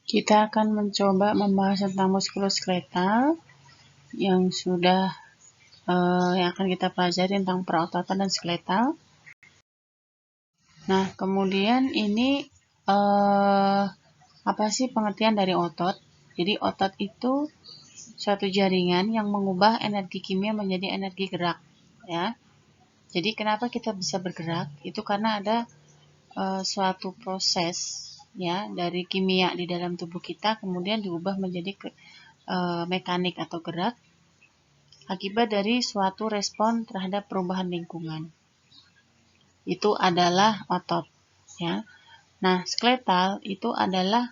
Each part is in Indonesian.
Kita akan mencoba membahas tentang muskuloskeletal yang yang akan kita pelajari tentang perototan dan skeletal. Nah, kemudian ini apa sih pengertian dari otot? Jadi otot itu suatu jaringan yang mengubah energi kimia menjadi energi gerak, ya. Jadi kenapa kita bisa bergerak? Itu karena ada suatu proses ya dari kimia di dalam tubuh kita kemudian diubah menjadi mekanik atau gerak akibat dari suatu respon terhadap perubahan lingkungan. Itu adalah otot, ya. Nah, skeletal itu adalah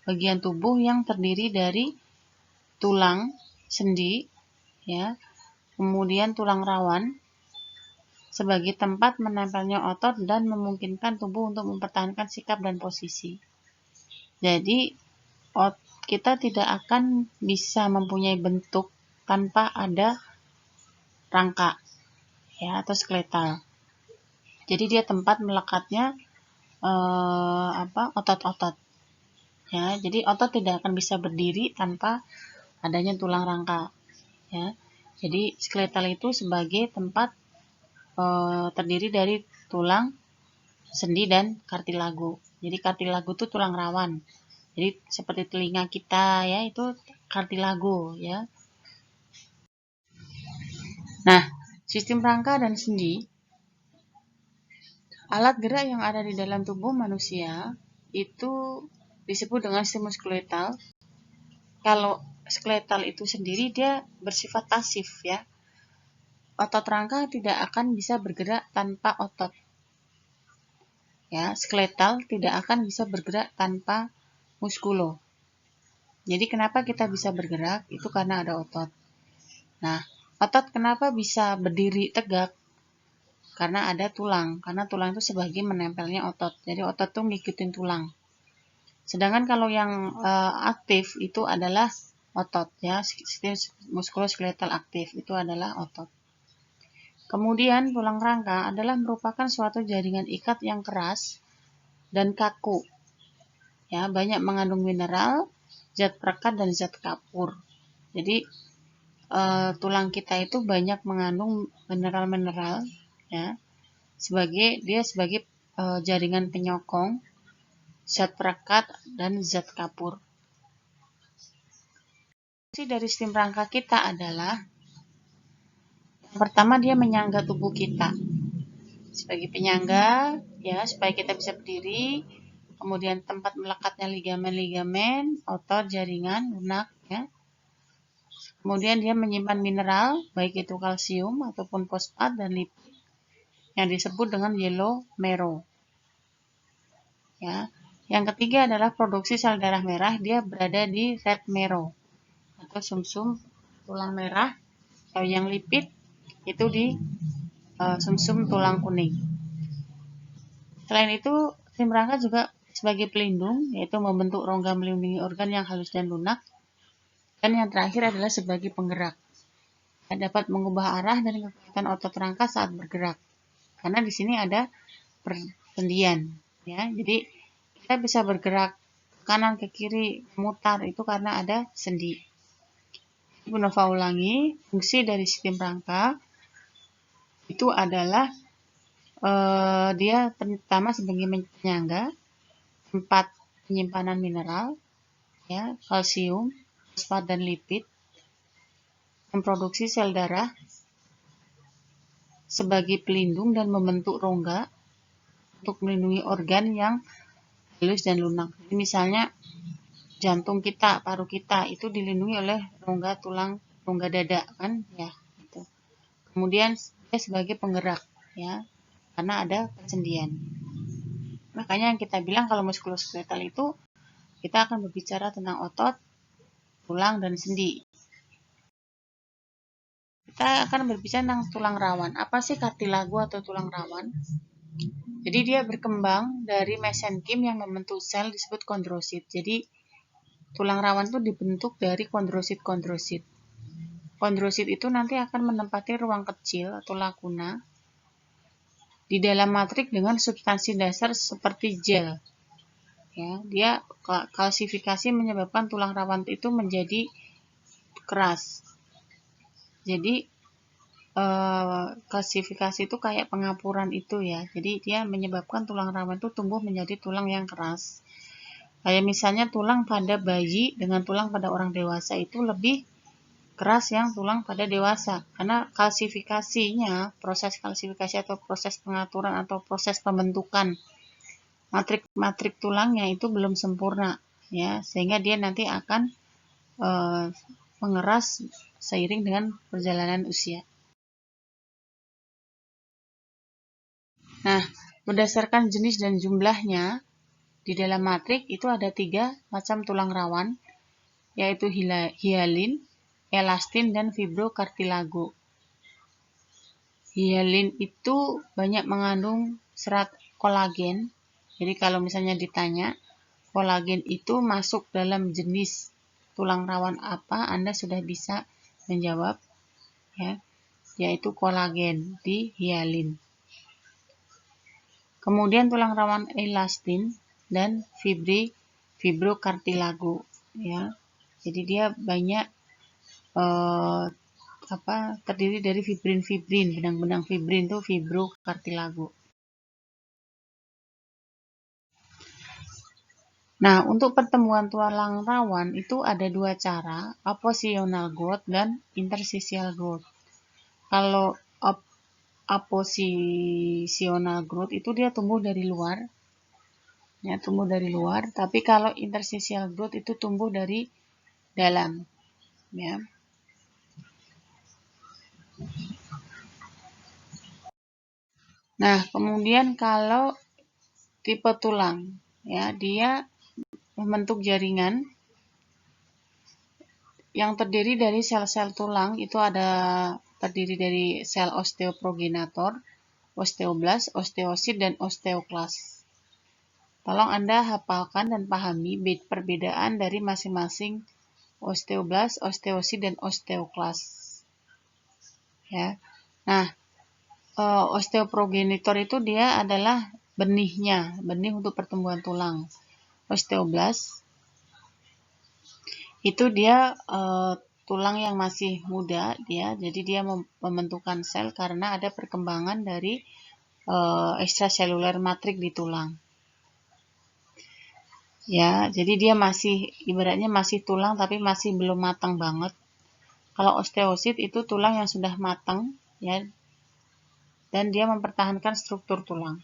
bagian tubuh yang terdiri dari tulang, sendi, ya, kemudian tulang rawan sebagai tempat menempelnya otot dan memungkinkan tubuh untuk mempertahankan sikap dan posisi. Jadi, kita tidak akan bisa mempunyai bentuk tanpa ada rangka, ya, atau skeletal. Jadi dia tempat melekatnya otot-otot. Ya, jadi otot tidak akan bisa berdiri tanpa adanya tulang rangka. Ya, jadi skeletal itu sebagai tempat terdiri dari tulang, sendi dan kartilago. Jadi kartilago itu tulang rawan. Jadi seperti telinga kita ya itu kartilago ya. Nah, sistem rangka dan sendi, alat gerak yang ada di dalam tubuh manusia itu disebut dengan sistem muskuloskeletal. Kalau skeletal itu sendiri dia bersifat pasif ya. Otot rangka tidak akan bisa bergerak tanpa otot. Ya, skeletal tidak akan bisa bergerak tanpa muskulo. Jadi kenapa kita bisa bergerak? Itu karena ada otot. Nah, otot kenapa bisa berdiri tegak? Karena ada tulang. Karena tulang itu sebagai menempelnya otot. Jadi otot itu ngikutin tulang. Sedangkan kalau yang aktif itu adalah otot ya, sistem muskuloskeletal aktif itu adalah otot. Kemudian tulang rangka adalah merupakan suatu jaringan ikat yang keras dan kaku. Ya, banyak mengandung mineral, zat perekat dan zat kapur. Jadi tulang kita itu banyak mengandung mineral-mineral ya. Dia sebagai jaringan penyokong, zat perekat dan zat kapur. Fungsi dari sistem rangka kita adalah yang pertama dia menyangga tubuh kita sebagai penyangga ya supaya kita bisa berdiri, kemudian tempat melekatnya ligamen-ligamen, otot, jaringan, lunak ya. Kemudian dia menyimpan mineral baik itu kalsium ataupun fosfat dan lipid yang disebut dengan yellow marrow. Ya. Yang ketiga adalah produksi sel darah merah, dia berada di red marrow atau sumsum tulang merah. Kalau yang lipid itu di sumsum tulang kuning. Selain itu, sistem rangka juga sebagai pelindung, yaitu membentuk rongga melindungi organ yang halus dan lunak. Dan yang terakhir adalah sebagai penggerak. Dapat mengubah arah dan kekuatan otot rangka saat bergerak. Karena di sini ada persendian, ya. Jadi kita bisa bergerak ke kanan ke kiri memutar itu karena ada sendi. Ibu Nova ulangi, fungsi dari sistem rangka itu adalah dia pertama sebagai penyangga, tempat penyimpanan mineral, ya, kalsium, fosfat dan lipid, memproduksi sel darah sebagai pelindung dan membentuk rongga untuk melindungi organ yang halus dan lunak. Jadi misalnya jantung kita, paru kita itu dilindungi oleh rongga dada kan, ya. Gitu. Kemudian dia sebagai penggerak, ya, karena ada persendian. Makanya yang kita bilang kalau muskuloskeletal itu kita akan berbicara tentang otot, tulang, dan sendi. Kita akan berbicara tentang tulang rawan. Apa sih kartilago atau tulang rawan? Jadi dia berkembang dari mesenkim yang membentuk sel disebut kondrosit. Jadi tulang rawan itu dibentuk dari kondrosit-kondrosit. Kondrosit itu nanti akan menempati ruang kecil atau lakuna di dalam matrik dengan substansi dasar seperti gel. Ya, dia kalsifikasi menyebabkan tulang rawan itu menjadi keras. Jadi kalsifikasi itu kayak pengapuran itu ya. Jadi dia menyebabkan tulang rawan itu tumbuh menjadi tulang yang keras. Kayak misalnya tulang pada bayi dengan tulang pada orang dewasa itu lebih keras yang tulang pada dewasa. Karena kalsifikasinya, proses kalsifikasi atau proses pengaturan atau proses pembentukan matrik tulangnya itu belum sempurna ya, sehingga dia nanti akan mengeras seiring dengan perjalanan usia. Nah, berdasarkan jenis dan jumlahnya, di dalam matrik itu ada 3 macam tulang rawan, yaitu hialin, elastin, dan fibrokartilago. Hialin itu banyak mengandung serat kolagen. Jadi kalau misalnya ditanya, kolagen itu masuk dalam jenis tulang rawan apa, Anda sudah bisa menjawab ya, yaitu kolagen di hialin. Kemudian tulang rawan elastin dan fibrokartilago ya. Jadi dia banyak terdiri dari fibrin, benang-benang fibrin itu fibrokartilago. Nah, untuk pertemuan tulang rawan itu ada 2 cara, appositional growth dan interstitial growth. Kalau appositional growth itu dia tumbuh dari luar, ya tumbuh dari luar. Tapi kalau interstitial growth itu tumbuh dari dalam, ya. Nah, kemudian kalau tipe tulang, ya dia membentuk jaringan yang terdiri dari sel-sel tulang. Itu ada terdiri dari sel osteoprogenitor, osteoblast, osteosit, dan osteoklas. Tolong Anda hafalkan dan pahami perbedaan dari masing-masing osteoblast, osteosit, dan osteoklas. Ya. Nah, osteoprogenitor itu dia adalah benih untuk pertumbuhan tulang. Osteoblast itu dia tulang yang masih muda, jadi dia membentukkan sel karena ada perkembangan dari ekstraseluler matrik di tulang. Ya, jadi dia masih ibaratnya masih tulang tapi masih belum matang banget. Kalau osteosit itu tulang yang sudah matang ya, dan dia mempertahankan struktur tulang.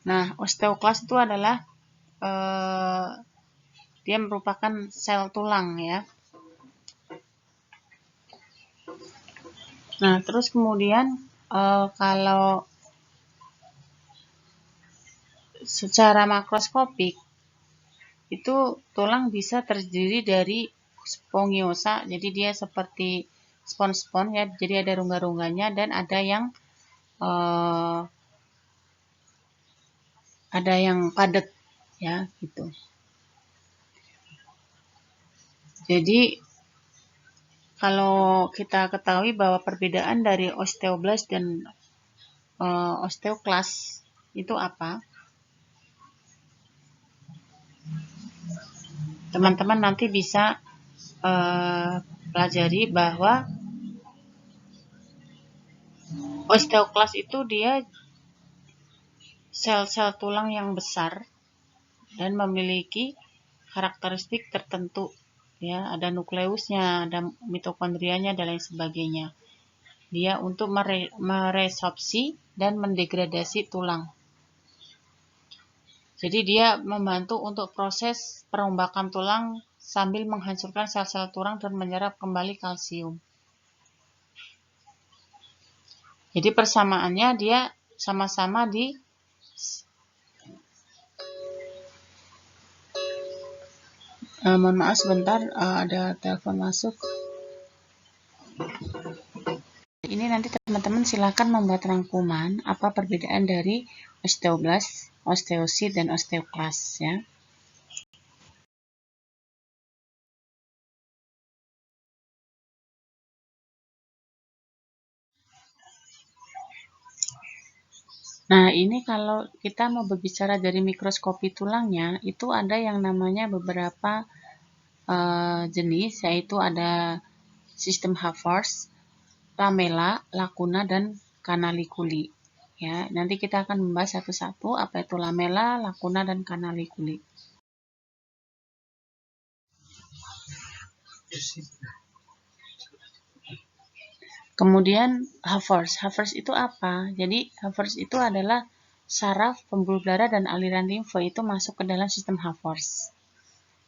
Nah, osteoklas itu adalah dia merupakan sel tulang ya. Nah, terus kemudian kalau secara makroskopik itu tulang bisa terdiri dari spongiosa, jadi dia seperti spons-spons ya, jadi ada rongga-rongganya dan ada yang padat ya gitu. Jadi kalau kita ketahui bahwa perbedaan dari osteoblast dan osteoklas itu apa? Teman-teman nanti bisa pelajari bahwa osteoklas itu dia sel-sel tulang yang besar dan memiliki karakteristik tertentu ya, ada nukleusnya, ada mitokondrianya dan lain sebagainya. Dia untuk meresorpsi dan mendegradasi tulang. Jadi dia membantu untuk proses perombakan tulang sambil menghancurkan sel-sel tulang dan menyerap kembali kalsium. Jadi persamaannya dia sama-sama di mohon maaf sebentar, ada telepon masuk. Ini nanti teman-teman silakan membuat rangkuman apa perbedaan dari osteoblast, osteosit, dan osteoklas ya. Nah, ini kalau kita mau berbicara dari mikroskopi tulangnya, itu ada yang namanya beberapa jenis, yaitu ada sistem Havers, lamella, lacuna, dan canaliculi. Ya, nanti kita akan membahas satu-satu apa itu lamella, lacuna, dan canaliculi. Kemudian Havers. Havers itu apa? Jadi Havers itu adalah saraf, pembuluh darah, dan aliran limfe itu masuk ke dalam sistem Havers.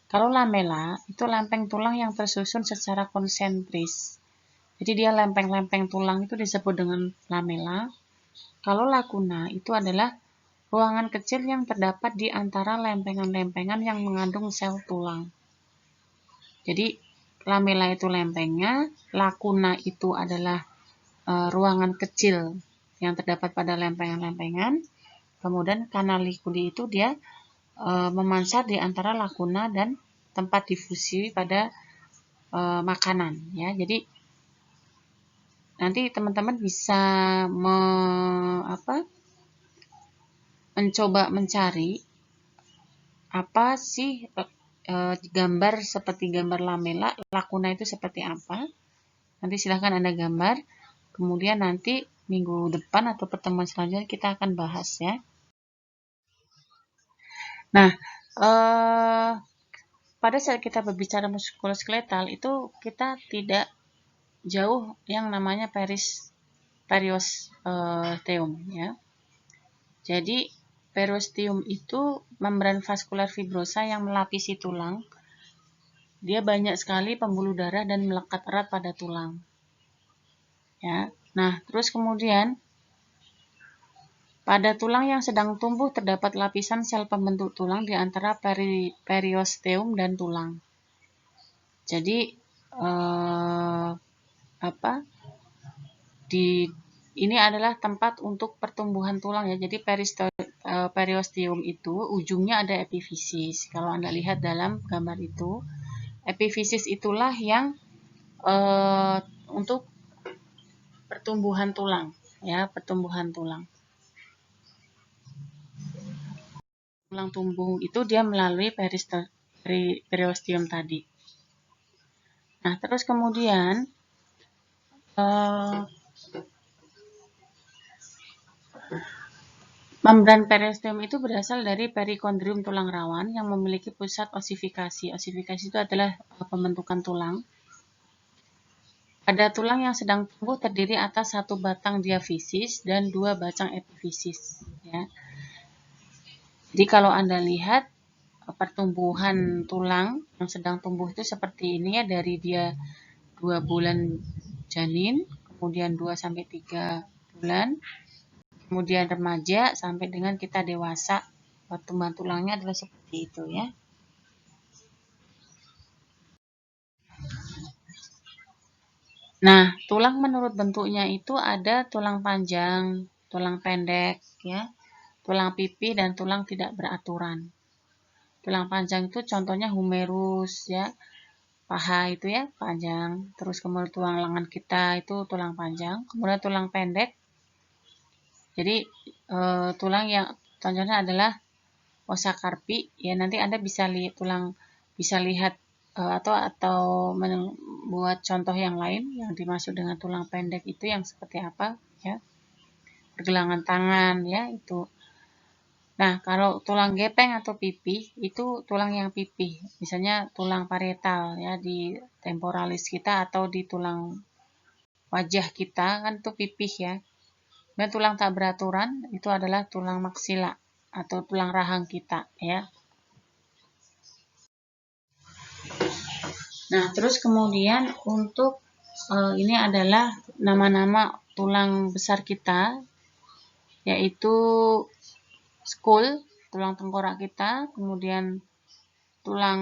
Kalau lamella itu lempeng tulang yang tersusun secara konsentris. Jadi dia lempeng-lempeng tulang itu disebut dengan lamella. Kalau lacuna itu adalah ruangan kecil yang terdapat di antara lempengan-lempengan yang mengandung sel tulang. Jadi lamella itu lempengnya, lacuna itu adalah ruangan kecil yang terdapat pada lempengan-lempengan. Kemudian canaliculi itu dia memansar di antara lacuna dan tempat difusi pada makanan, ya. Jadi nanti teman-teman bisa mencoba mencari apa sih gambar seperti gambar lamella, lacuna itu seperti apa. Nanti silahkan Anda gambar. Kemudian nanti minggu depan atau pertemuan selanjutnya kita akan bahas, ya. Nah, pada saat kita berbicara muskuloskeletal itu kita tidak jauh yang namanya periosteum, ya. Jadi periosteum itu membran vaskular fibrosa yang melapisi tulang. Dia banyak sekali pembuluh darah dan melekat erat pada tulang. Ya. Nah, terus kemudian pada tulang yang sedang tumbuh terdapat lapisan sel pembentuk tulang di antara periosteum dan tulang. Jadi ini adalah tempat untuk pertumbuhan tulang, ya. Jadi periosteum itu ujungnya ada epifisis. Kalau Anda lihat dalam gambar itu, epifisis itulah yang untuk pertumbuhan tulang, ya, pertumbuhan tulang. Tulang tumbuh itu dia melalui periosteum tadi. Nah, terus kemudian membran periosteum itu berasal dari perikondrium tulang rawan yang memiliki pusat osifikasi. Osifikasi itu adalah pembentukan tulang. Pada tulang yang sedang tumbuh terdiri atas satu batang diafisis dan dua batang epifisis, ya. Jadi kalau Anda lihat pertumbuhan tulang yang sedang tumbuh itu seperti ini, ya, dari dia 2 bulan janin, kemudian 2-3 bulan, kemudian remaja sampai dengan kita dewasa. Pertumbuhan tulangnya adalah seperti itu, ya. Nah, tulang menurut bentuknya itu ada tulang panjang, tulang pendek, ya, tulang pipi, dan tulang tidak beraturan. Tulang panjang itu contohnya humerus, ya, paha itu, ya, panjang. Terus kemudian tulang lengan kita itu tulang panjang. Kemudian tulang pendek. Jadi tulang yang contohnya adalah ossa carpi, ya. Nanti Anda bisa lihat atau membuat contoh yang lain yang dimaksud dengan tulang pendek itu yang seperti apa, ya. Pergelangan tangan, ya, itu. Nah, kalau tulang gepeng atau pipih itu tulang yang pipih. Misalnya tulang parietal, ya, di temporalis kita atau di tulang wajah kita kan itu pipih, ya. Dan tulang tak beraturan itu adalah tulang maksila atau tulang rahang kita, ya. Nah, terus kemudian untuk ini adalah nama-nama tulang besar kita, yaitu skull, tulang tengkorak kita, kemudian tulang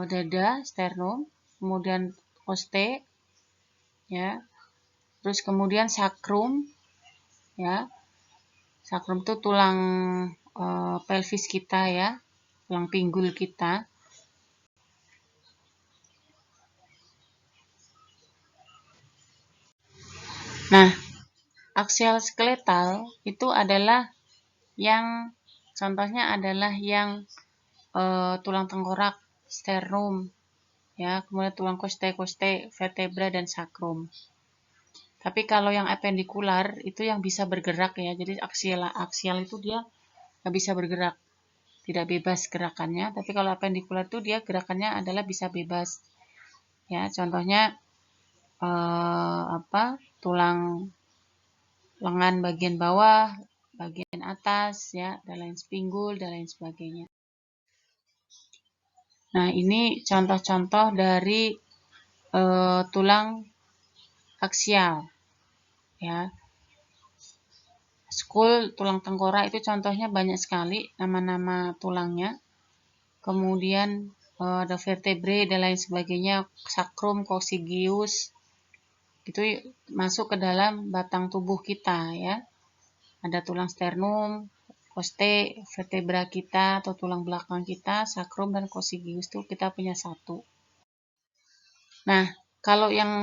dada, sternum, kemudian coste, ya. Terus kemudian sacrum, ya. Sacrum itu tulang pelvis kita, ya, tulang pinggul kita. Nah, aksial skeletal itu adalah yang contohnya adalah yang tulang tengkorak, sternum, ya, kemudian tulang koste, vertebra dan sakrum. Tapi kalau yang apendikular itu yang bisa bergerak ya, jadi aksial itu dia nggak bisa bergerak, tidak bebas gerakannya. Tapi kalau apendikular itu dia gerakannya adalah bisa bebas. Ya, contohnya tulang lengan bagian bawah, bagian atas, ya, dan lain pinggul dan lain sebagainya. Nah, ini contoh-contoh dari tulang aksial, ya. Skul, tulang tengkorak itu contohnya banyak sekali nama-nama tulangnya. Kemudian ada vertebrae dan lain sebagainya, sakrum, coccygeus, itu masuk ke dalam batang tubuh kita ya. Ada tulang sternum, coste, vertebra kita atau tulang belakang kita, sakrum dan coccygeus itu kita punya satu. Nah, kalau yang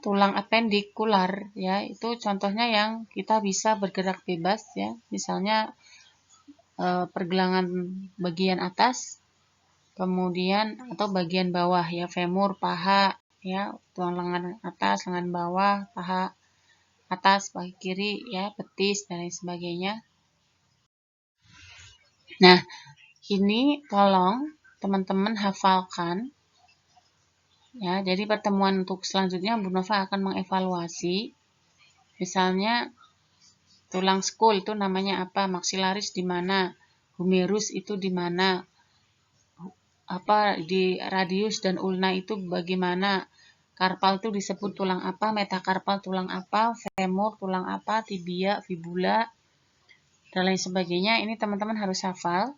tulang apendikular ya, itu contohnya yang kita bisa bergerak bebas ya. Misalnya pergelangan bagian atas, kemudian atau bagian bawah ya, femur, paha ya, tulang lengan atas, lengan bawah, paha atas, paha kiri ya, betis dan lain sebagainya. Nah, ini tolong teman-teman hafalkan ya. Jadi pertemuan untuk selanjutnya Bu Nova akan mengevaluasi, misalnya tulang skul itu namanya apa, maksilaris di mana, humerus itu di mana, di radius dan ulna itu bagaimana, karpal itu disebut tulang apa, metakarpal tulang apa, femur tulang apa, tibia, fibula, dan lain sebagainya. Ini teman-teman harus hafal.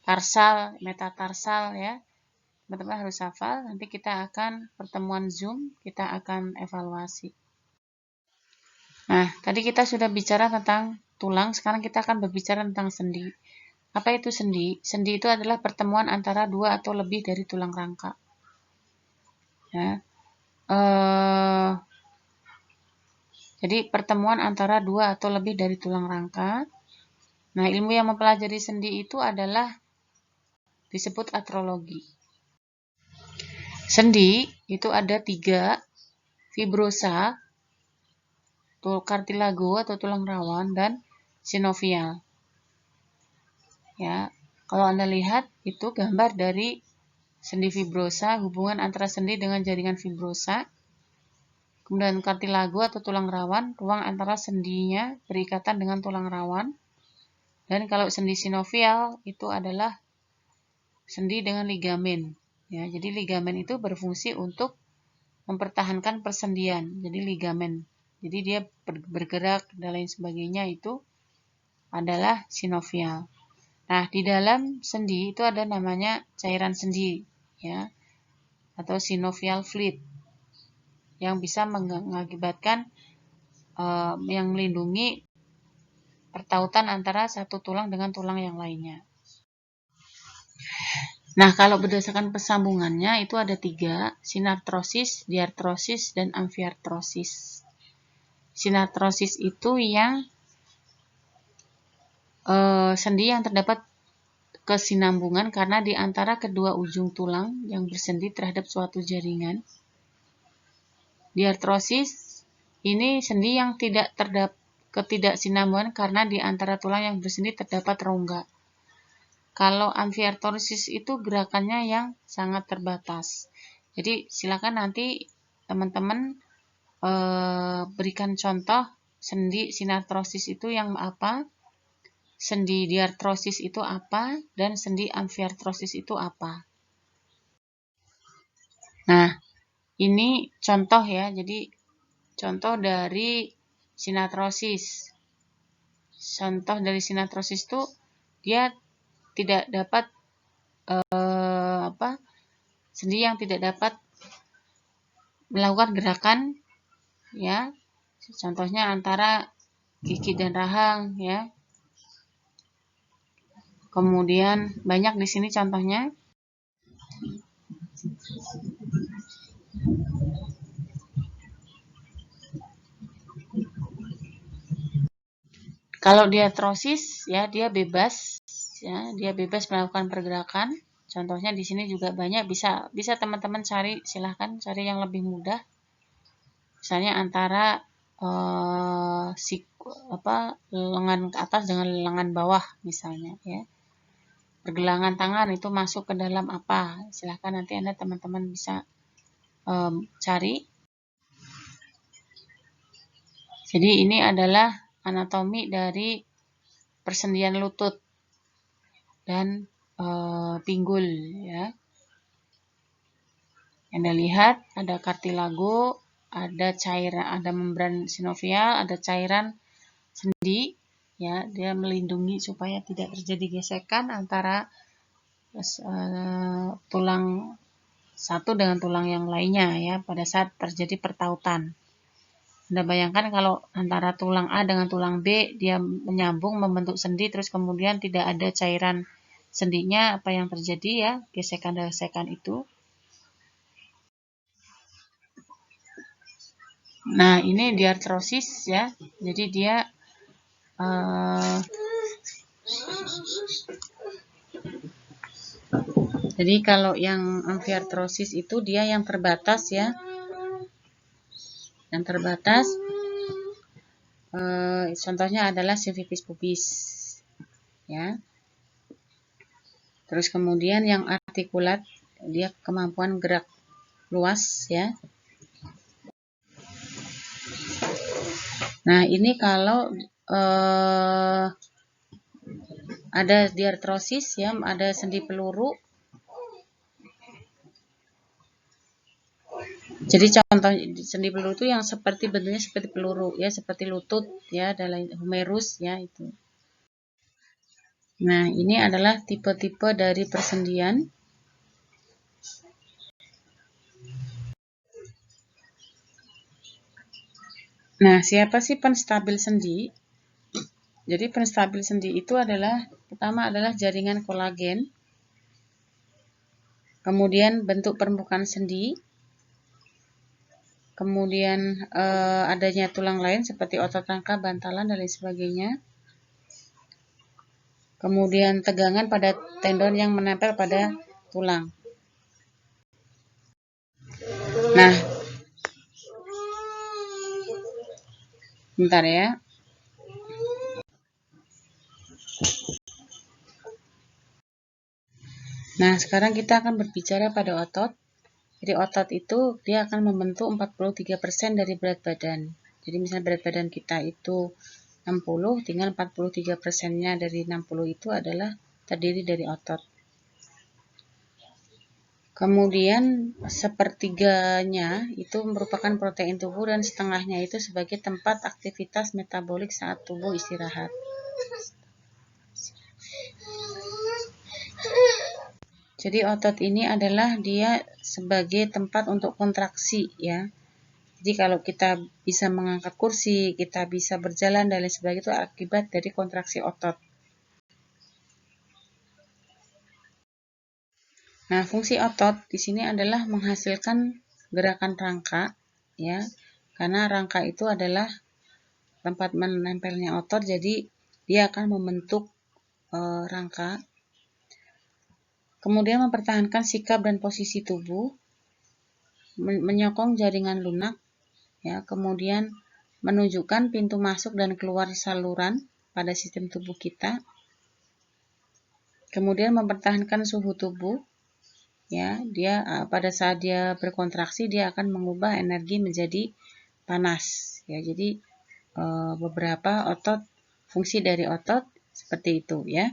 Tarsal, metatarsal ya. Teman-teman harus hafal. Nanti kita akan pertemuan Zoom, kita akan evaluasi. Nah, tadi kita sudah bicara tentang tulang, sekarang kita akan berbicara tentang sendi. Apa itu sendi? Sendi itu adalah pertemuan antara dua atau lebih dari tulang rangka. Ya. Jadi pertemuan antara dua atau lebih dari tulang rangka. Nah, ilmu yang mempelajari sendi itu adalah disebut artrologi. Sendi itu ada 3, fibrosa, kartilago atau tulang rawan, dan sinovial. Ya, kalau Anda lihat itu gambar dari sendi fibrosa, hubungan antara sendi dengan jaringan fibrosa. Kemudian kartilago atau tulang rawan, ruang antara sendinya berikatan dengan tulang rawan. Dan kalau sendi sinovial itu adalah sendi dengan ligamen. Ya, jadi ligamen itu berfungsi untuk mempertahankan persendian. Jadi ligamen. Jadi dia bergerak dan lain sebagainya itu adalah sinovial. Nah, di dalam sendi itu ada namanya cairan sendi, ya, atau synovial fluid, yang bisa mengakibatkan yang melindungi pertautan antara satu tulang dengan tulang yang lainnya. Nah, kalau berdasarkan persambungannya itu ada 3, sinartrosis, diartrosis, dan amfiartrosis. Sinartrosis itu yang sendi yang terdapat kesinambungan karena di antara kedua ujung tulang yang bersendi terhadap suatu jaringan. Diartrosis ini sendi yang tidak terdapat ketidaksinambungan karena di antara tulang yang bersendi terdapat rongga. Kalau amfiartrosis itu gerakannya yang sangat terbatas. Jadi silakan nanti teman-teman berikan contoh sendi sinartrosis itu yang apa, sendi diartrosis itu apa, dan sendi amfiartrosis itu apa. Nah, ini contoh ya, jadi contoh dari sinartrosis. Contoh dari sinartrosis itu dia tidak dapat sendi yang tidak dapat melakukan gerakan ya. Contohnya antara gigi dan rahang ya. Kemudian banyak di sini contohnya. Kalau dia artrosis ya dia bebas melakukan pergerakan. Contohnya di sini juga banyak, bisa teman-teman cari, silahkan cari yang lebih mudah. Misalnya antara lengan ke atas dengan lengan bawah misalnya ya. Pergelangan tangan itu masuk ke dalam apa? Silahkan nanti Anda teman-teman bisa cari. Jadi ini adalah anatomi dari persendian lutut dan pinggul ya. Anda lihat ada kartilago, ada cairan, ada membran sinovial, ada cairan sendi ya, dia melindungi supaya tidak terjadi gesekan antara tulang satu dengan tulang yang lainnya ya pada saat terjadi pertautan. Anda bayangkan kalau antara tulang A dengan tulang B dia menyambung membentuk sendi, terus kemudian tidak ada cairan sendinya, apa yang terjadi ya, gesekan-gesekan itu. Nah, ini diartrosis ya. Jadi dia jadi kalau yang amfiartrosis itu dia yang terbatas ya. Yang terbatas contohnya adalah sifilitis pubis ya. Terus kemudian yang artikulat dia kemampuan gerak luas ya. Nah, ini kalau ada diartrosis ya, ada sendi peluru. Jadi contoh sendi peluru itu yang seperti bentuknya seperti peluru ya, seperti lutut ya, dalam humerus ya itu. Nah, ini adalah tipe-tipe dari persendian. Nah, siapa sih penstabil sendi? Jadi penstabil sendi itu adalah, pertama adalah jaringan kolagen, kemudian bentuk permukaan sendi, kemudian adanya tulang lain seperti otot rangka, bantalan, dan lain sebagainya. Kemudian tegangan pada tendon yang menempel pada tulang. Nah, bentar ya. Nah, sekarang kita akan berbicara pada otot. Jadi otot itu dia akan membentuk 43% dari berat badan. Jadi misalnya berat badan kita itu 60, tinggal 43%-nya dari 60 itu adalah terdiri dari otot. Kemudian sepertiganya itu merupakan protein tubuh dan setengahnya itu sebagai tempat aktivitas metabolik saat tubuh istirahat. Jadi otot ini adalah dia sebagai tempat untuk kontraksi ya. Jadi kalau kita bisa mengangkat kursi, kita bisa berjalan dan lain sebagainya itu akibat dari kontraksi otot. Nah, fungsi otot di sini adalah menghasilkan gerakan rangka ya. Karena rangka itu adalah tempat menempelnya otot, jadi dia akan membentuk rangka. Kemudian mempertahankan sikap dan posisi tubuh, menyokong jaringan lunak ya, kemudian menunjukkan pintu masuk dan keluar saluran pada sistem tubuh kita. Kemudian mempertahankan suhu tubuh ya, dia pada saat dia berkontraksi dia akan mengubah energi menjadi panas ya. Jadi beberapa otot, fungsi dari otot seperti itu ya.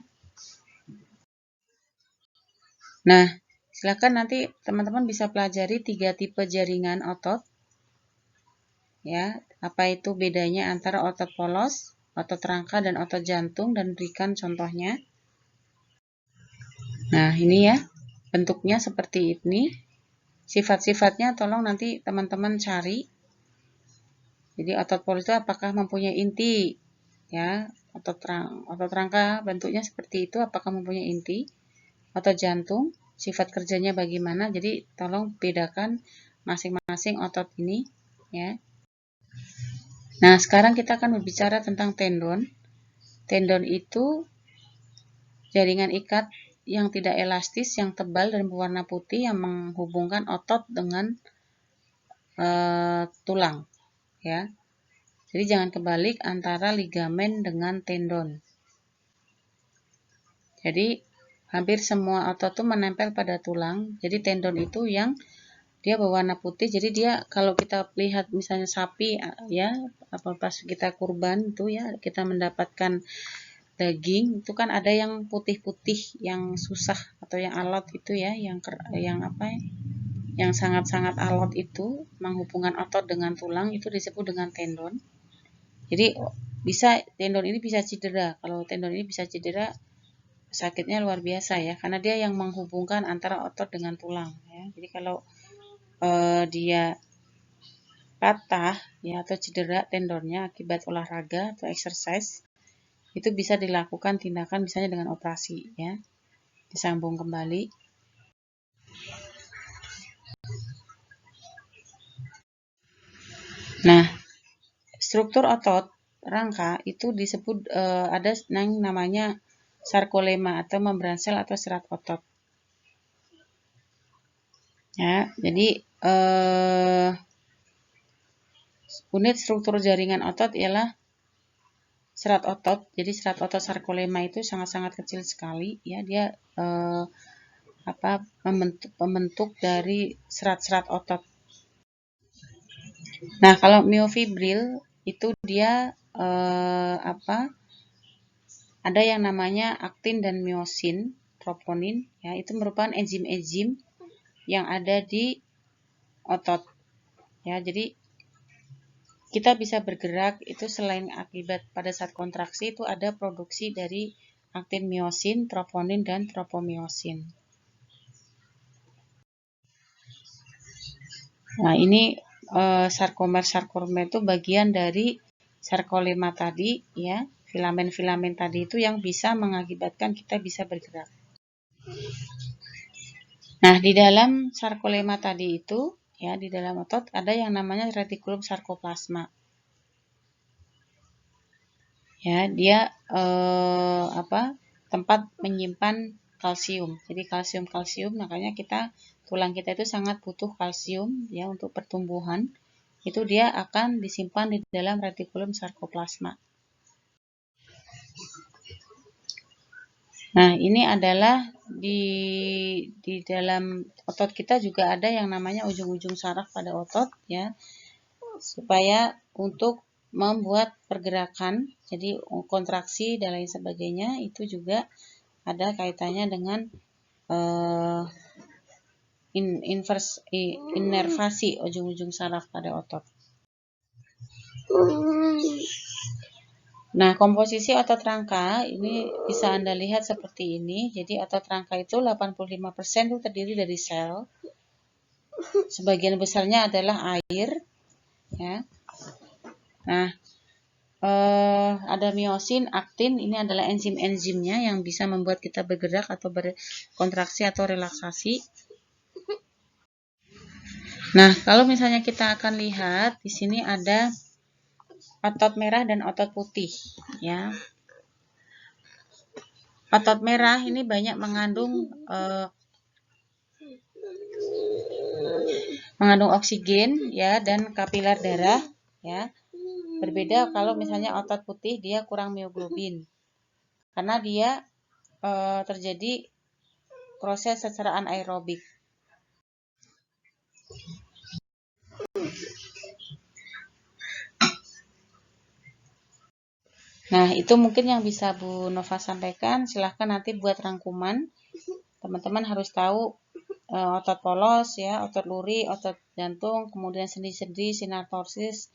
Nah, silakan nanti teman-teman bisa pelajari 3 tipe jaringan otot ya, apa itu bedanya antara otot polos, otot rangka, dan otot jantung, dan berikan contohnya. Nah, ini ya, bentuknya seperti ini. Sifat-sifatnya tolong nanti teman-teman cari. Jadi otot polos itu apakah mempunyai inti? Ya, otot rangka bentuknya seperti itu, apakah mempunyai inti? Otot jantung, sifat kerjanya bagaimana? Jadi tolong bedakan masing-masing otot ini ya. Nah, sekarang kita akan berbicara tentang tendon. Tendon itu jaringan ikat yang tidak elastis, yang tebal dan berwarna putih yang menghubungkan otot dengan tulang, ya. Jadi jangan kebalik antara ligamen dengan tendon. Jadi hampir semua otot itu menempel pada tulang. Jadi tendon itu yang dia berwarna putih. Jadi dia kalau kita lihat misalnya sapi, ya, apa pas kita kurban itu ya, kita mendapatkan daging itu kan ada yang putih-putih, yang susah atau yang alot itu ya, yang apa ya, yang sangat-sangat alot itu menghubungkan otot dengan tulang, itu disebut dengan tendon. Jadi tendon ini bisa cedera. Kalau tendon ini bisa cedera, sakitnya luar biasa ya, karena dia yang menghubungkan antara otot dengan tulang ya. Jadi kalau dia patah ya atau cedera tendonnya akibat olahraga atau exercise, itu bisa dilakukan tindakan misalnya dengan operasi ya, disambung kembali. Nah, struktur otot rangka itu disebut ada yang namanya sarkolema atau membran sel atau serat otot. Ya, jadi unit struktur jaringan otot ialah serat otot. Jadi serat otot sarkolema itu sangat-sangat kecil sekali ya, dia pembentuk dari serat-serat otot. Nah, kalau myofibril itu dia ada yang namanya aktin dan myosin, troponin ya, itu merupakan enzim-enzim yang ada di otot. Ya, jadi kita bisa bergerak itu selain akibat pada saat kontraksi itu ada produksi dari aktin myosin, troponin dan tropomyosin. Nah, ini sarkomer itu bagian dari sarkolema tadi ya, filamen-filamen tadi itu yang bisa mengakibatkan kita bisa bergerak. Nah, di dalam sarkolema tadi itu ya, di dalam otot ada yang namanya retikulum sarkoplasma. Ya, dia tempat menyimpan kalsium. Jadi kalsium, makanya tulang kita itu sangat butuh kalsium ya untuk pertumbuhan. Itu dia akan disimpan di dalam retikulum sarkoplasma. Nah, ini adalah di dalam otot kita juga ada yang namanya ujung-ujung saraf pada otot ya, supaya untuk membuat pergerakan, jadi kontraksi dan lain sebagainya, itu juga ada kaitannya dengan inervasi ujung-ujung saraf pada otot. Nah, komposisi otot rangka ini bisa Anda lihat seperti ini. Jadi otot rangka itu 85% itu terdiri dari sel. Sebagian besarnya adalah air ya. Nah, ada myosin, aktin, ini adalah enzim-enzimnya yang bisa membuat kita bergerak atau berkontraksi atau relaksasi. Nah, kalau misalnya kita akan lihat di sini ada otot merah dan otot putih ya. Otot merah ini banyak mengandung oksigen ya dan kapiler darah ya. Berbeda kalau misalnya otot putih dia kurang mioglobin. Karena dia terjadi proses secara anaerobik. Nah, itu mungkin yang bisa Bu Nova sampaikan. Silahkan nanti buat rangkuman. Teman-teman harus tahu otot polos ya, otot luri, otot jantung, kemudian sendi-sendi, sinartrosis,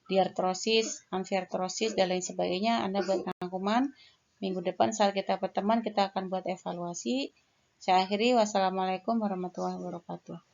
diartrosis, amfiartrosis, dan lain sebagainya. Anda buat rangkuman. Minggu depan saat kita berteman, kita akan buat evaluasi. Saya akhiri, wassalamualaikum warahmatullahi wabarakatuh.